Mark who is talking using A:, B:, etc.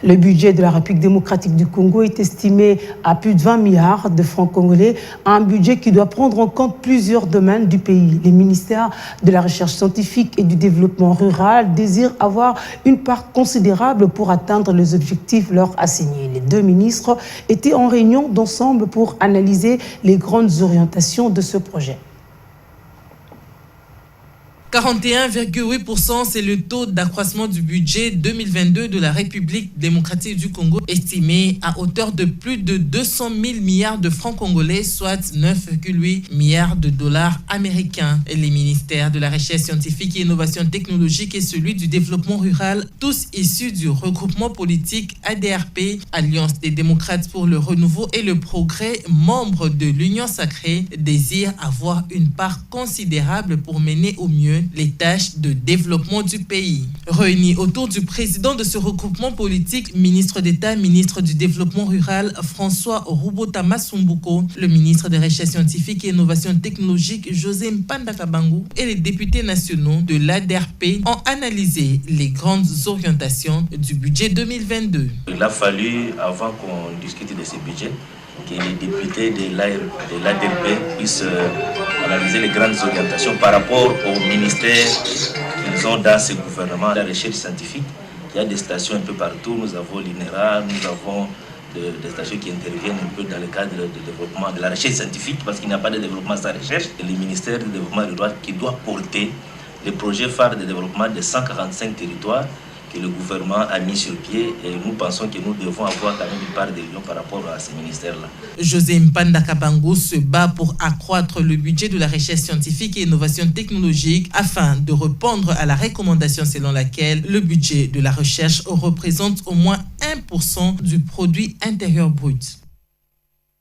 A: Le budget de la République démocratique du Congo est estimé à plus de 20 milliards de francs congolais, un budget qui doit prendre en compte plusieurs domaines du pays. Les ministères de la Recherche scientifique et du développement rural désirent avoir une part considérable pour atteindre les objectifs leur assignés. Les deux ministres étaient en réunion d'ensemble pour analyser les grandes orientations de ce projet.
B: 41,8%, c'est le taux d'accroissement du budget 2022 de la République démocratique du Congo, estimé à hauteur de plus de 200 000 milliards de francs congolais, soit 9,8 milliards de dollars américains. Les ministères de la Recherche scientifique et innovation technologique et celui du développement rural, tous issus du regroupement politique ADRP, Alliance des démocrates pour le renouveau et le progrès, membres de l'Union sacrée, désirent avoir une part considérable pour mener au mieux les tâches de développement du pays. Réunis autour du président de ce regroupement politique, ministre d'État, ministre du développement rural, François Rubota Masumbuko, le ministre des Recherches scientifiques et innovation technologique, José Mpanda Kabangu, et les députés nationaux de l'ADRP ont analysé les grandes orientations du budget 2022.
C: Il a fallu, avant qu'on discute de ce budget, que les députés de l'ADRP puissent analyser les grandes orientations par rapport au ministère qu'ils ont dans ce gouvernement. La recherche scientifique, il y a des stations un peu partout. Nous avons l'INERA, nous avons des stations qui interviennent un peu dans le cadre du développement de la recherche scientifique, parce qu'il n'y a pas de développement sans recherche. Et le ministère du développement rural qui doit porter les projets phares de développement de 145 territoires que le gouvernement a mis sur pied, et nous pensons que nous devons avoir quand même une part de l'union par rapport à ces ministères-là.
B: José Mpanda Kabangu se bat pour accroître le budget de la recherche scientifique et innovation technologique afin de répondre à la recommandation selon laquelle le budget de la recherche représente au moins 1% du produit intérieur brut.